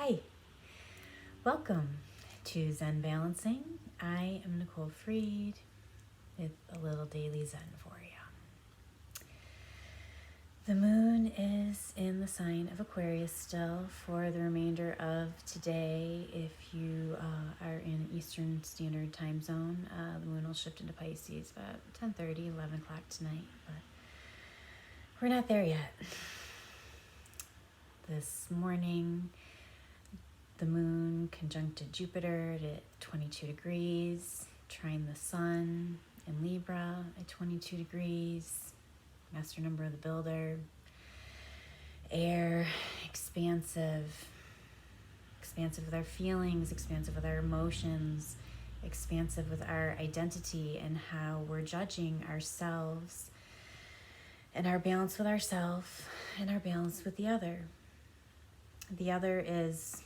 Hi, welcome to Zen Balancing. I am Nicole Freed with a little daily Zen for you. The moon is in the sign of Aquarius still for the remainder of today. If you are in Eastern Standard Time Zone, the moon will shift into Pisces about 10:30, 11 o'clock tonight, but we're not there yet. This morning, the moon conjuncted Jupiter at 22 degrees, trine the sun in Libra at 22 degrees, master number of the builder, air, expansive with our feelings, expansive with our emotions, expansive with our identity and how we're judging ourselves and our balance with ourselves and our balance with the other. The other is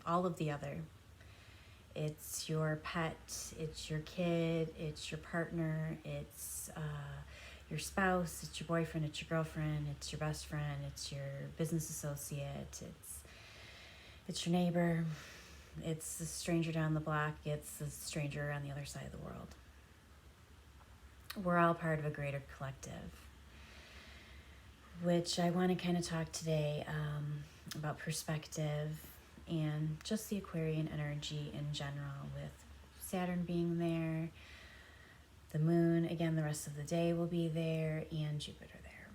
all of the other. It's your pet, it's your kid, it's your partner, it's your spouse, it's your boyfriend, it's your girlfriend, it's your best friend, it's your business associate, it's your neighbor, it's the stranger down the block, it's the stranger on the other side of the world. We're all part of a greater collective, which I want to kind of talk today about perspective and just the Aquarian energy in general, with Saturn being there, the moon, again, the rest of the day will be there, and Jupiter there.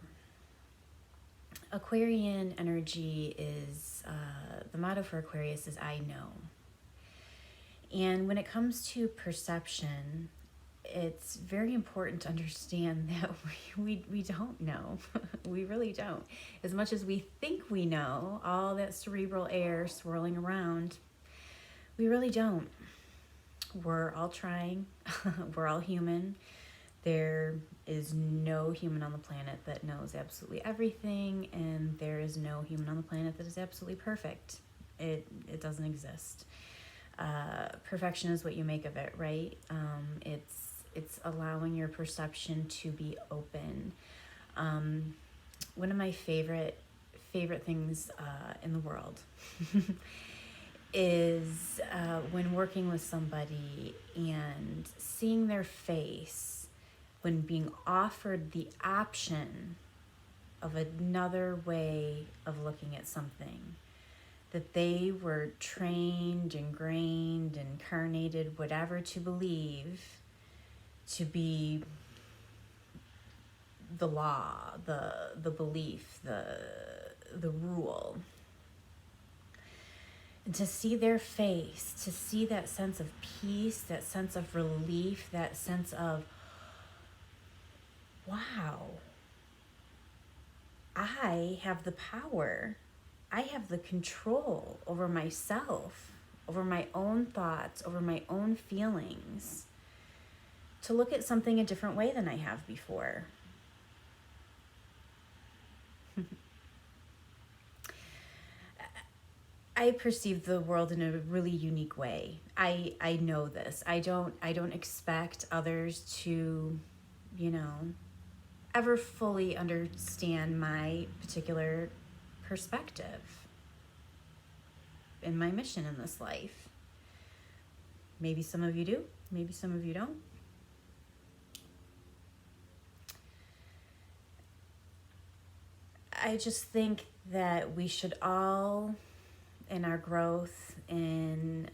Aquarian energy is, the motto for Aquarius is I know. And when it comes to perception, it's very important to understand that we don't know. We really don't. As much as we think we know, all that cerebral air swirling around, we really don't. We're all trying. We're all human. There is no human on the planet that knows absolutely everything, and there is no human on the planet that is absolutely perfect. It doesn't exist. Perfection is what you make of it, right? It's allowing your perception to be open. One of my favorite things in the world is when working with somebody and seeing their face when being offered the option of another way of looking at something that they were trained, ingrained, incarnated, whatever, to believe to be the law, the belief, the rule. And to see their face, to see that sense of peace, that sense of relief, that sense of, wow, I have the power. I have the control over myself, over my own thoughts, over my own feelings, to look at something a different way than I have before. I perceive the world in a really unique way. I know this. I don't expect others to, ever fully understand my particular perspective in my mission in this life. Maybe some of you do, maybe some of you don't. I just think that we should all, in our growth, in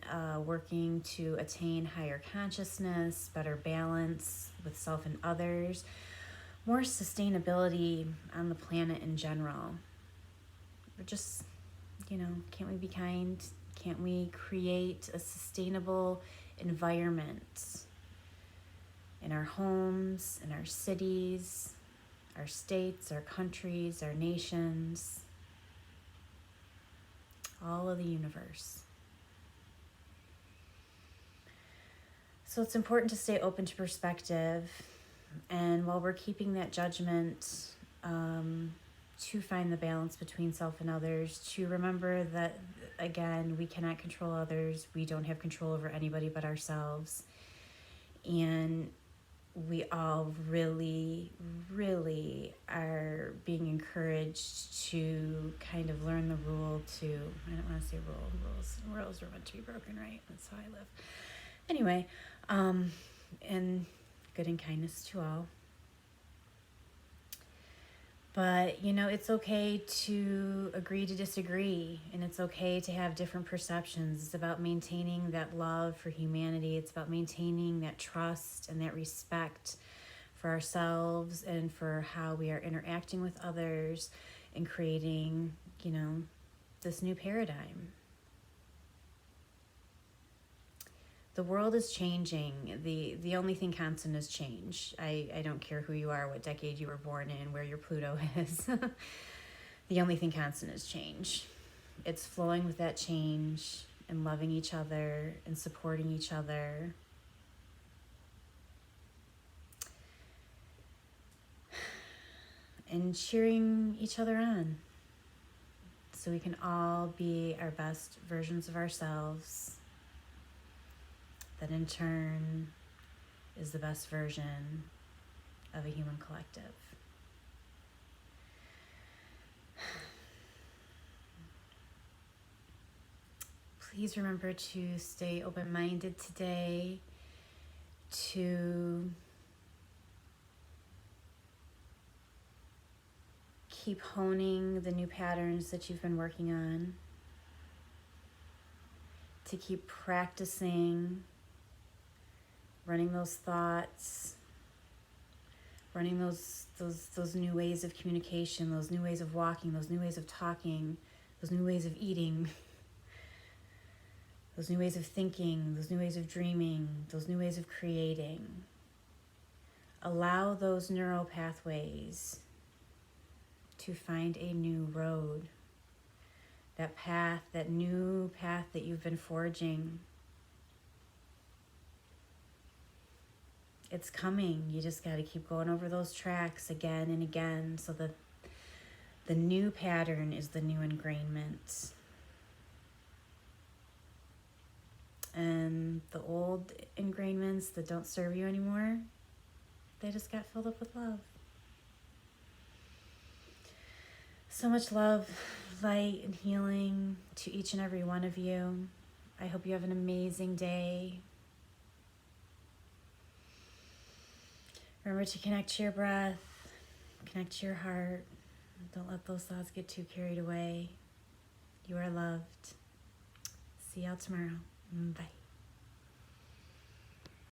working to attain higher consciousness, better balance with self and others, more sustainability on the planet in general. We're just, can't we be kind? Can't we create a sustainable environment in our homes, in our cities, our states, our countries, our nations, all of the universe? So it's important to stay open to perspective, and while we're keeping that judgment, to find the balance between self and others, to remember that, again, we cannot control others. We don't have control over anybody but ourselves. And we all really, really are being encouraged to kind of learn the rule to, I don't want to say rules are meant to be broken, right? That's how I live. Anyway, and good and kindness to all. But, you know, it's okay to agree to disagree, and it's okay to have different perceptions. It's about maintaining that love for humanity. It's about maintaining that trust and that respect for ourselves and for how we are interacting with others and creating, you know, this new paradigm. The world is changing. The only thing constant is change. I don't care who you are, what decade you were born in, where your Pluto is. The only thing constant is change. It's flowing with that change and loving each other and supporting each other. And cheering each other on so we can all be our best versions of ourselves. That in turn is the best version of a human collective. Please remember to stay open-minded today, to keep honing the new patterns that you've been working on, to keep practicing running those thoughts, running those new ways of communication, those new ways of walking, those new ways of talking, those new ways of eating, those new ways of thinking, those new ways of dreaming, those new ways of creating. Allow those neural pathways to find a new road, that path, that new path that you've been forging. It's coming. You just got to keep going over those tracks again and again so that the new pattern is the new ingrainment. And the old ingrainments that don't serve you anymore, they just got filled up with love. So much love, light, and healing to each and every one of you. I hope you have an amazing day. Remember to connect to your breath, connect to your heart. Don't let those thoughts get too carried away. You are loved. See y'all tomorrow. Bye.